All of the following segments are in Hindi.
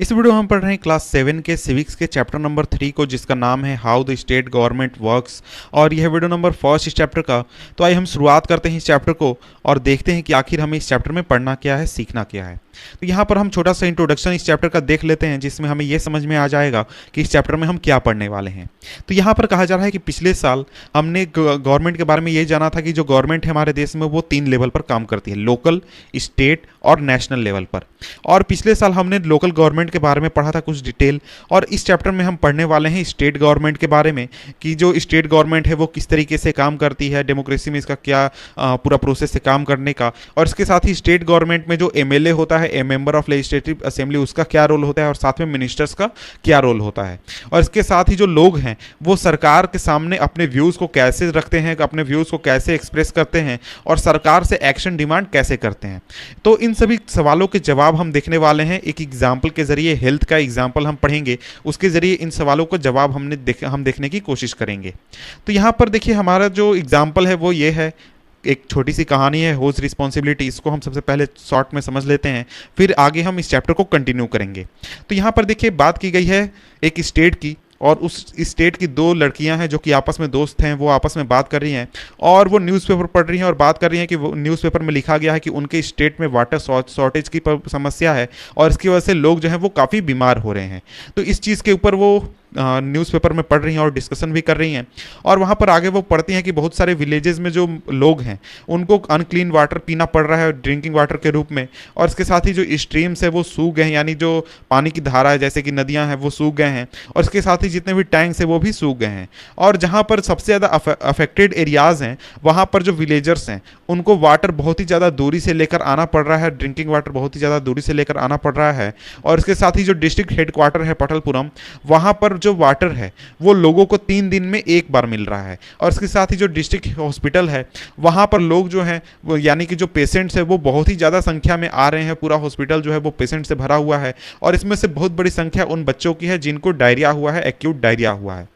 इस वीडियो में हम पढ़ रहे हैं क्लास 7 के सिविक्स के चैप्टर नंबर 3 को, जिसका नाम है how the state government works. और यह वीडियो नंबर फर्स्ट इस चैप्टर का। तो आइए हम शुरुआत करते हैं इस चैप्टर को और देखते हैं कि आखिर हमें इस चैप्टर में पढ़ना क्या है, सीखना क्या है। तो यहाँ पर हम छोटा सा इंट्रोडक्शन इस चैप्टर का देख लेते हैं, जिसमें हमें यह समझ में आ जाएगा कि इस चैप्टर में हम क्या पढ़ने वाले हैं। तो यहाँ पर कहा जा रहा है कि पिछले साल हमने गवर्नमेंट के बारे में ये जाना था कि जो गवर्नमेंट है हमारे देश में वो 3 लेवल पर काम करती है, लोकल, स्टेट और नेशनल लेवल पर। और पिछले साल हमने लोकल गवर्नमेंट के बारे में पढ़ा था कुछ डिटेल, और इस चैप्टर में हम पढ़ने वाले हैं स्टेट गवर्नमेंट के बारे में कि जो स्टेट गवर्नमेंट है वो किस तरीके से काम करती है, डेमोक्रेसी में इसका क्या पूरा प्रोसेस है काम करने का। और इसके साथ ही स्टेट गवर्नमेंट में जो एमएलए होता है, ए मेंबर ऑफ लेजिस्लेटिव असेंबली, उसका क्या रोल होता है, और साथ में मिनिस्टर्स का क्या रोल होता है। और इसके साथ ही जो लोग हैं वो सरकार के सामने अपने व्यूज़ को कैसे रखते हैं, अपने व्यूज़ को कैसे एक्सप्रेस करते हैं, और सरकार से एक्शन डिमांड कैसे करते हैं। तो इन सभी सवालों के जवाब हम देखने वाले हैं एक एग्जाम्पल के जरिए। हेल्थ का एग्जाम्पल हम पढ़ेंगे, उसके जरिए इन सवालों का जवाब हम देखने की कोशिश करेंगे। तो यहाँ पर देखिए हमारा जो एग्जाम्पल है वो ये है, एक छोटी सी कहानी है, होज रिस्पॉन्सिबिलिटी। इसको हम सबसे पहले शॉर्ट में समझ लेते हैं, फिर आगे हम इस चैप्टर को कंटिन्यू करेंगे। तो यहाँ पर देखिए बात की गई है एक स्टेट की, और उस स्टेट की 2 लड़कियां हैं जो कि आपस में दोस्त हैं। वो आपस में बात कर रही हैं और वो न्यूज़पेपर पढ़ रही हैं और बात कर रही हैं कि वो न्यूज़पेपर में लिखा गया है कि उनके स्टेट में वाटर शॉर्टेज की समस्या है, और इसकी वजह से लोग जो हैं वो काफ़ी बीमार हो रहे हैं। तो इस चीज़ के ऊपर वो न्यूज़पेपर में पढ़ रही हैं और डिस्कशन भी कर रही हैं। और वहाँ पर आगे वो पढ़ती हैं कि बहुत सारे विलेजेस में जो लोग हैं उनको अनक्लीन वाटर पीना पड़ रहा है ड्रिंकिंग वाटर के रूप में। और इसके साथ ही जो स्ट्रीम्स है वो सूख गए हैं, यानी जो पानी की धारा है जैसे कि नदियाँ हैं वो सूख गए हैं। और इसके साथ ही जितने भी टैंक्स हैं वो भी सूख गए हैं। और जहाँ पर सबसे ज़्यादा अफेक्टेड एरियाज़ हैं वहाँ पर जो विलेजर्स हैं उनको वाटर बहुत ही ज़्यादा दूरी से लेकर आना पड़ रहा है, ड्रिंकिंग वाटर बहुत ही ज़्यादा दूरी से लेकर आना पड़ रहा है। और इसके साथ ही जो डिस्ट्रिक्ट हेडक्वार्टर है पटलपुरम, वहाँ पर जो वाटर है वो लोगों को 3 दिन में एक बार मिल रहा है। और इसके साथ ही जो डिस्ट्रिक्ट हॉस्पिटल है वहाँ पर लोग जो हैं यानी कि जो पेशेंट्स है वो बहुत ही ज़्यादा संख्या में आ रहे हैं। पूरा हॉस्पिटल जो है वो पेशेंट से भरा हुआ है, और इसमें से बहुत बड़ी संख्या उन बच्चों की है जिनको डायरिया हुआ है, एक्यूट डायरिया हुआ है।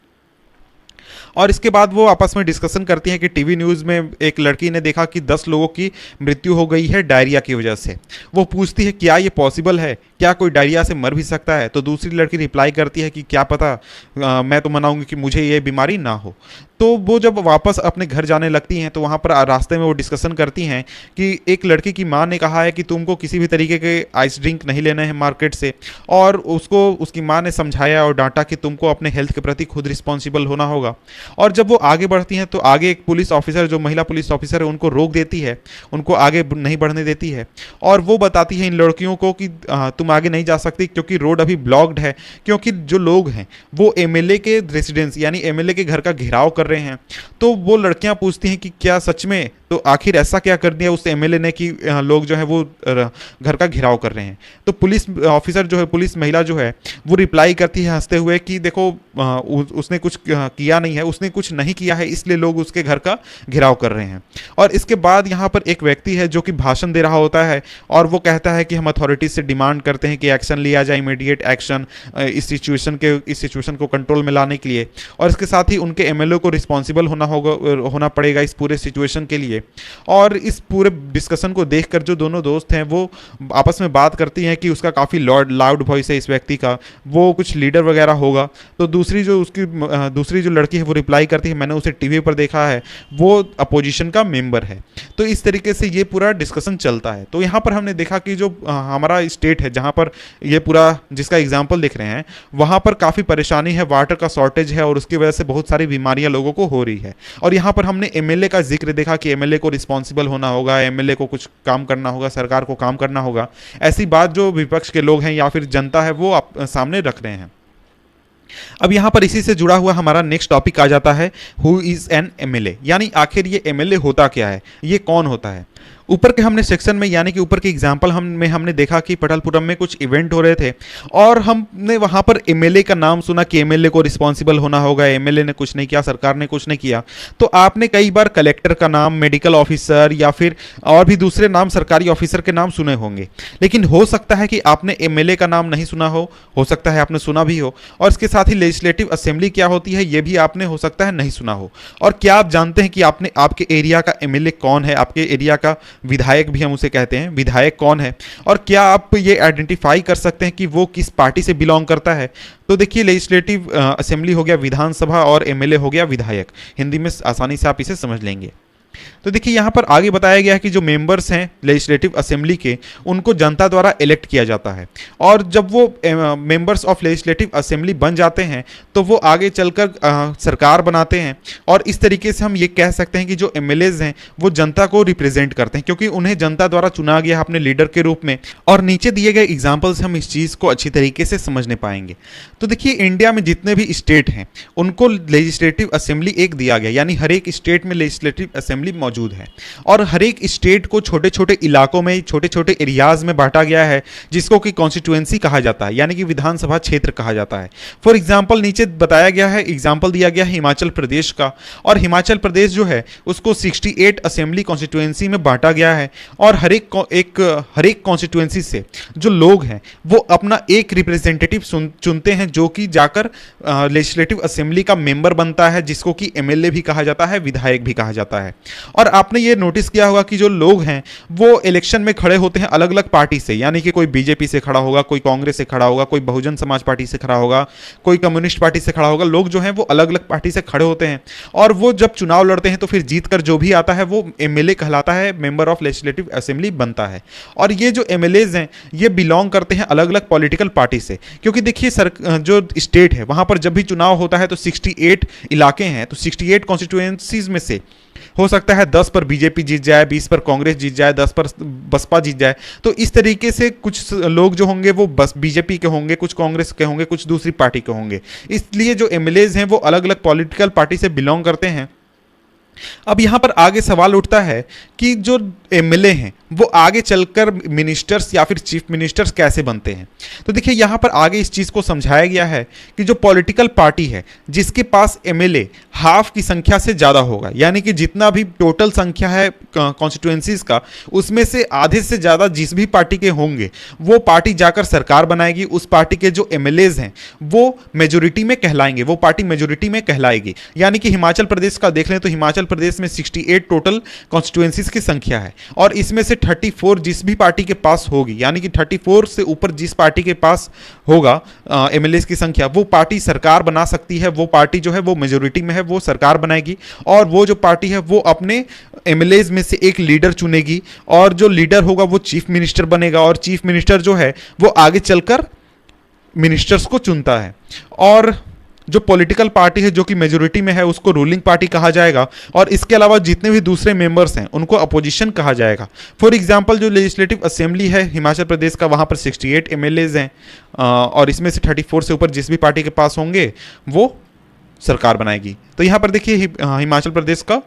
और इसके बाद वो आपस में डिस्कशन करती हैं कि टीवी न्यूज़ में एक लड़की ने देखा कि 10 लोगों की मृत्यु हो गई है डायरिया की वजह से। वो पूछती है क्या ये पॉसिबल है, क्या कोई डायरिया से मर भी सकता है। तो दूसरी लड़की रिप्लाई करती है कि क्या पता, मैं तो मनाऊंगी कि मुझे ये बीमारी ना हो। तो वो जब वापस अपने घर जाने लगती हैं तो वहाँ पर रास्ते में वो डिस्कशन करती हैं कि एक लड़की की माँ ने कहा है कि तुमको किसी भी तरीके के आइस ड्रिंक नहीं लेना है मार्केट से, और उसको उसकी माँ ने समझाया और डांटा कि तुमको अपने हेल्थ के प्रति खुद रिस्पॉन्सिबल होना होगा। और जब वो आगे बढ़ती हैं तो आगे एक पुलिस ऑफिसर, जो महिला पुलिस ऑफिसर है, उनको रोक देती है, उनको आगे नहीं बढ़ने देती है। और वो बताती है इन लड़कियों को कि तुम आगे नहीं जा सकती क्योंकि रोड अभी ब्लॉक्ड है, क्योंकि जो लोग हैं वो एमएलए के रेसिडेंस यानी एमएलए के घर का घेराव कर रहे हैं। तो वो लड़कियां पूछती हैं कि क्या सच में, तो आखिर ऐसा क्या कर दिया उस एमएलए ने कि लोग जो है वो घर का घेराव कर रहे हैं। तो पुलिस ऑफिसर जो है, पुलिस महिला जो है, वो रिप्लाई करती है हंसते हुए कि देखो उसने कुछ किया नहीं है, उसने कुछ नहीं किया है, इसलिए लोग उसके घर का घेराव कर रहे हैं। और इसके बाद यहाँ पर एक व्यक्ति है जो कि भाषण दे रहा होता है, और वो कहता है कि हम अथॉरिटीज से डिमांड करते हैं कि एक्शन लिया जाए, इमीडिएट एक्शन इस सिचुएशन को कंट्रोल में लाने के लिए। और इसके साथ ही उनके एमएलए को रिस्पॉन्सिबल होना पड़ेगा इस पूरे सिचुएशन के लिए। और इस पूरे डिस्कशन को देखकर जो दोनों दोस्त हैं वो आपस में बात करती हैं कि उसका काफ़ी लाउड वॉइस है इस व्यक्ति का, वो कुछ लीडर वगैरह होगा। तो दूसरी जो लड़की है वो रिप्लाई करती है मैंने उसे टीवी पर देखा है, वो अपोजिशन का मेंबर है। तो इस तरीके से ये पूरा डिस्कशन चलता है। तो यहाँ पर हमने देखा कि जो हमारा स्टेट है जहाँ पर ये पूरा जिसका एग्जाम्पल देख रहे हैं वहाँ पर काफ़ी परेशानी है, वाटर का शॉर्टेज है, और उसकी वजह से बहुत सारी बीमारियाँ लोगों को हो रही है। और यहाँ पर हमने एमएलए का जिक्र देखा कि एमएलए को रिस्पॉन्सिबल होना होगा, एमएलए को कुछ काम करना होगा, सरकार को काम करना होगा। ऐसी बात जो विपक्ष के लोग हैं या फिर जनता है वो सामने रख रहे हैं। अब यहाँ पर इसी से जुड़ा हुआ हमारा नेक्स्ट टॉपिक आ जाता है, हु इज एन एमएलए, यानी आखिर ये एमएलए होता क्या है, ये कौन होता है। ऊपर के हमने सेक्शन में यानी कि ऊपर के एग्जाम्पल हमने देखा कि पटलपुरम में कुछ इवेंट हो रहे थे, और हमने वहाँ पर एमएलए का नाम सुना कि एमएलए को रिस्पॉन्सिबल होना होगा, एमएलए ने कुछ नहीं किया, सरकार ने कुछ नहीं किया। तो आपने कई बार कलेक्टर का नाम, मेडिकल ऑफिसर या फिर और भी दूसरे नाम सरकारी ऑफिसर के नाम सुने होंगे, लेकिन हो सकता है कि आपने एमएलए का नाम नहीं सुना हो सकता है आपने सुना भी हो। और इसके साथ ही लेजिस्लेटिव असेंबली क्या होती है ये भी आपने हो सकता है नहीं सुना हो। और क्या आप जानते हैं कि आपके एरिया का एमएलए कौन है, आपके एरिया का विधायक भी हम उसे कहते हैं। विधायक कौन है और क्या आप ये आइडेंटिफाई कर सकते हैं कि वो किस पार्टी से बिलोंग करता है? तो देखिए, लेजिस्लेटिव असेंबली हो गया विधानसभा और एमएलए हो गया विधायक। हिंदी में आसानी से आप इसे समझ लेंगे। तो देखिए यहाँ पर आगे बताया गया है कि जो मेंबर्स हैं लेजिस्लेटिव असेंबली के, उनको जनता द्वारा इलेक्ट किया जाता है, और जब वो मेंबर्स ऑफ लेजिस्लेटिव असेंबली बन जाते हैं तो वो आगे चलकर सरकार बनाते हैं। और इस तरीके से हम ये कह सकते हैं कि जो एमएलएज हैं वो जनता को रिप्रेजेंट करते हैं, क्योंकि उन्हें जनता द्वारा चुना गया है अपने लीडर के रूप में। और नीचे दिए गए एग्जाम्पल से हम इस चीज़ को अच्छी तरीके से समझने पाएंगे। तो देखिए, इंडिया में जितने भी स्टेट हैं उनको लेजिस्लेटिव असेंबली एक दिया गया, यानी हर एक स्टेट में लेजिस्लेटिव असेंबली मौजूद है, और हर एक स्टेट को छोटे छोटे इलाकों में, छोटे छोटे एरियाज में बांटा गया है, जिसको कि कॉन्स्टिट्यूएंसी कहा जाता है, यानी कि विधानसभा क्षेत्र कहा जाता है। फॉर एग्जांपल नीचे बताया गया है, एग्जांपल दिया गया है हिमाचल प्रदेश का, और हिमाचल प्रदेश जो है उसको 68 असेंबली कॉन्स्टिट्यूएंसी में बांटा गया है, और हर एक कॉन्स्टिट्यूएंसी से जो लोग हैं वो अपना एक रिप्रेजेंटेटिव चुनते हैं, जो कि जाकर लेजिस्लेटिव असेंबली का मेंबर बनता है, जिसको कि एमएलए भी कहा जाता है, विधायक भी कहा जाता है। और आपने ये नोटिस किया होगा कि जो लोग हैं वो इलेक्शन में खड़े होते हैं अलग अलग पार्टी से, यानी कि कोई बीजेपी से खड़ा होगा, कोई कांग्रेस से खड़ा होगा, कोई बहुजन समाज पार्टी से खड़ा होगा, कोई कम्युनिस्ट पार्टी से खड़ा होगा। लोग जो हैं वो अलग अलग पार्टी से खड़े होते हैं, और वो जब चुनाव लड़ते हैं तो फिर जीत कर जो भी आता है वो एमएलए कहलाता है, मेंबर ऑफ लेजिस्लेटिव असेंबली बनता है। और ये जो एमएलएज हैं ये बिलोंग करते हैं अलग अलग पॉलिटिकल पार्टी से, क्योंकि देखिए जो स्टेट है वहां पर जब भी चुनाव होता है तो 68 इलाके हैं, तो 68 कॉन्स्टिट्यूएंसीज में से हो सकता है 10 पर बीजेपी जीत जाए, 20 पर कांग्रेस जीत जाए, 10 पर बसपा जीत जाए। तो इस तरीके से कुछ लोग जो होंगे वो बस बीजेपी के होंगे, कुछ कांग्रेस के होंगे, कुछ दूसरी पार्टी के होंगे। इसलिए जो एमएलएज हैं वो अलग अलग पॉलिटिकल पार्टी से बिलोंग करते हैं। अब यहां पर आगे सवाल उठता है कि जो एमएलए हैं वो आगे चलकर मिनिस्टर्स या फिर चीफ मिनिस्टर्स कैसे बनते हैं। तो देखिए यहां पर आगे इस चीज़ को समझाया गया है कि जो पॉलिटिकल पार्टी है जिसके पास एमएलए हाफ की संख्या से ज़्यादा होगा, यानी कि जितना भी टोटल संख्या है कॉन्स्टिट्यूएंसीज का, उसमें से आधे से ज़्यादा जिस भी पार्टी के होंगे वो पार्टी जाकर सरकार बनाएगी। उस पार्टी के जो एमएलएज हैं वो मेजोरिटी में कहलाएंगे, वो पार्टी मेजोरिटी में कहलाएगी। यानी कि हिमाचल प्रदेश का देख लें तो हिमाचल प्रदेश में 68 टोटल कॉन्स्टिट्यूएंसीज की संख्या है, और इसमें से 34 जिस भी पार्टी के पास होगी, यानी कि 34 से ऊपर जिस पार्टी के पास होगा एमएलए की संख्या, वो पार्टी सरकार बना सकती है। वो पार्टी जो है वो मेजोरिटी में है, वो सरकार बनाएगी, और वो जो पार्टी है वो अपने एमएलए में से एक लीडर चुनेगी, और जो लीडर होगा वो चीफ मिनिस्टर बनेगा, और चीफ मिनिस्टर जो है वो आगे चलकर मिनिस्टर्स को चुनता है। और जो पॉलिटिकल पार्टी है जो कि मेजोरिटी में है उसको रूलिंग पार्टी कहा जाएगा, और इसके अलावा जितने भी दूसरे मेंबर्स हैं उनको अपोजिशन कहा जाएगा। फॉर एग्जांपल जो लेजिस्लेटिव असेंबली है हिमाचल प्रदेश का, वहाँ पर 68 एमएलएज हैं, और इसमें से 34 से ऊपर जिस भी पार्टी के पास होंगे वो सरकार बनाएगी। तो यहाँ पर देखिए हिमाचल प्रदेश का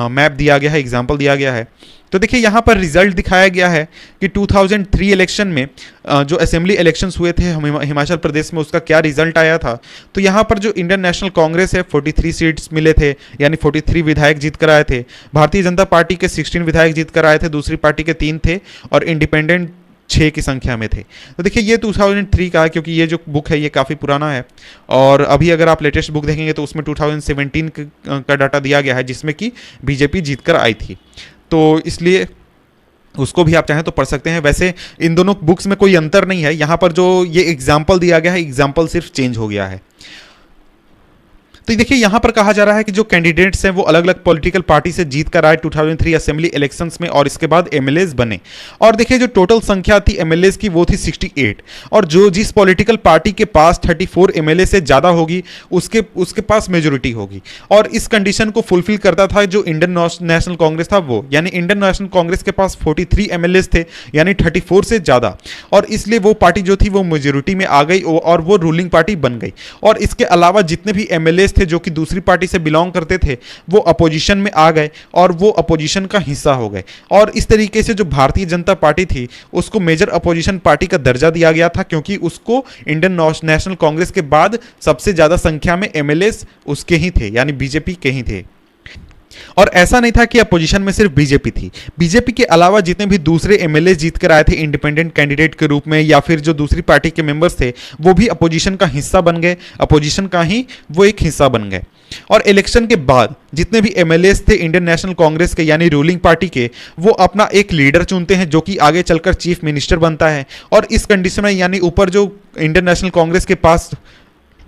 मैप दिया गया है, एग्जाम्पल दिया गया है। तो देखिए यहाँ पर रिजल्ट दिखाया गया है कि 2003 इलेक्शन में जो असेंबली इलेक्शंस हुए थे हिमाचल प्रदेश में, उसका क्या रिजल्ट आया था। तो यहाँ पर जो इंडियन नेशनल कांग्रेस है 43 सीट्स मिले थे, यानी 43 विधायक जीत कर आए थे। भारतीय जनता पार्टी के 16 विधायक जीत कर आए थे, दूसरी पार्टी के 3 थे, और इंडिपेंडेंट 6 की संख्या में थे। तो देखिए ये 2003 का है, क्योंकि ये जो बुक है ये काफ़ी पुराना है, और अभी अगर आप लेटेस्ट बुक देखेंगे तो उसमें 2017 का डाटा दिया गया है, जिसमें कि बीजेपी जीतकर आई थी। तो इसलिए उसको भी आप चाहें तो पढ़ सकते हैं। वैसे इन दोनों बुक्स में कोई अंतर नहीं है, यहाँ पर जो ये एग्जाम्पल दिया गया है, एग्जाम्पल सिर्फ चेंज हो गया है। तो देखिए यहाँ पर कहा जा रहा है कि जो कैंडिडेट्स हैं वो अलग अलग पॉलिटिकल पार्टी से जीत कर आए 2003 असेंबली इलेक्शंस में, और इसके बाद एमएलएज बने। और देखिए जो टोटल संख्या थी एमएलएज की वो थी 68, और जो जिस पॉलिटिकल पार्टी के पास 34 एमएलए से ज़्यादा होगी उसके पास मेजोरिटी होगी। और इस कंडीशन को फुलफिल करता था जो इंडियन नेशनल कांग्रेस था वो, यानी इंडियन नेशनल कांग्रेस के पास 43 एमएलएज थे, यानी 34 से ज़्यादा, और इसलिए वो पार्टी जो थी वो मेजोरिटी में आ गई और वो रूलिंग पार्टी बन गई। और इसके अलावा जितने भी एमएलएज थे जो कि दूसरी पार्टी से बिलोंग करते थे वो अपोजिशन में आ गए, और वो अपोजिशन का हिस्सा हो गए। और इस तरीके से जो भारतीय जनता पार्टी थी उसको मेजर अपोजिशन पार्टी का दर्जा दिया गया था, क्योंकि उसको इंडियन नेशनल कांग्रेस के बाद सबसे ज्यादा संख्या में एमएलएज उसके ही थे, यानी बीजेपी के ही थे। और ऐसा नहीं था कि अपोजिशन में सिर्फ बीजेपी थी, बीजेपी के अलावा जितने भी दूसरे एमएलए जीत कर आए थे इंडिपेंडेंट कैंडिडेट के रूप में, या फिर जो दूसरी पार्टी के मेंबर्स थे वो भी अपोजिशन का हिस्सा बन गए, अपोजिशन का ही वो एक हिस्सा बन गए। और इलेक्शन के बाद जितने भी एमएलएस थे इंडियन नेशनल कांग्रेस के यानी रूलिंग पार्टी के, वो अपना एक लीडर चुनते हैं जो कि आगे चलकर चीफ मिनिस्टर बनता है। और इस कंडीशन में यानी ऊपर जो इंडियन नेशनल कांग्रेस के पास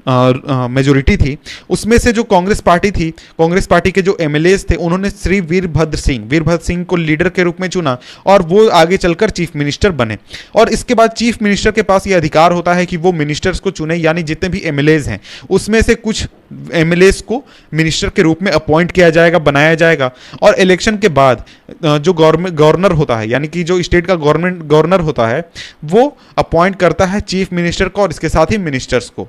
मेजोरिटी थी, उसमें से जो कांग्रेस पार्टी थी, कांग्रेस पार्टी के जो एमएलएस थे, उन्होंने श्री वीरभद्र सिंह को लीडर के रूप में चुना और वो आगे चलकर चीफ मिनिस्टर बने। और इसके बाद चीफ मिनिस्टर के पास ये अधिकार होता है कि वो मिनिस्टर्स को चुने, यानी जितने भी एमएलएस हैं उसमें से कुछ एमएलएस को मिनिस्टर के रूप में अपॉइंट किया जाएगा, बनाया जाएगा। और इलेक्शन के बाद जो गवर्नर होता है, यानी कि जो स्टेट का गवर्नर होता है, वो अपॉइंट करता है चीफ मिनिस्टर को और इसके साथ ही मिनिस्टर्स को।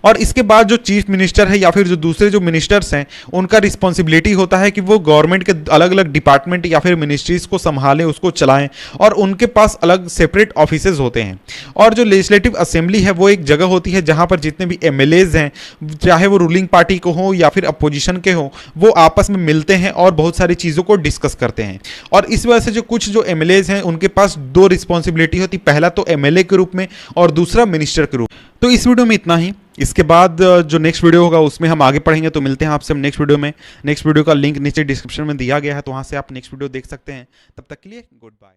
और इसके बाद जो चीफ मिनिस्टर है या फिर जो दूसरे जो मिनिस्टर्स हैं, उनका रिस्पॉन्सिबिलिटी होता है कि वो गवर्नमेंट के अलग अलग डिपार्टमेंट या फिर मिनिस्ट्रीज को संभालें, उसको चलाएं, और उनके पास अलग सेपरेट ऑफिसेज होते हैं। और जो लेजिस्लेटिव असेंबली है वो एक जगह होती है जहां पर जितने भी एमएलएज हैं, चाहे वो रूलिंग पार्टी को हो या फिर अपोजिशन के हो, वो आपस में मिलते हैं और बहुत सारी चीज़ों को डिस्कस करते हैं। और इस वजह से जो कुछ जो एमएलएज हैं उनके पास दो रिस्पॉन्सिबिलिटी होती, पहला तो एमएलए के रूप में और दूसरा मिनिस्टर के रूप में। तो इस वीडियो में इतना ही। इसके बाद जो नेक्स्ट वीडियो होगा उसमें हम आगे पढ़ेंगे। तो मिलते हैं आपसे हम नेक्स्ट वीडियो में। नेक्स्ट वीडियो का लिंक नीचे डिस्क्रिप्शन में दिया गया है, तो वहाँ से आप नेक्स्ट वीडियो देख सकते हैं। तब तक के लिए गुड बाय।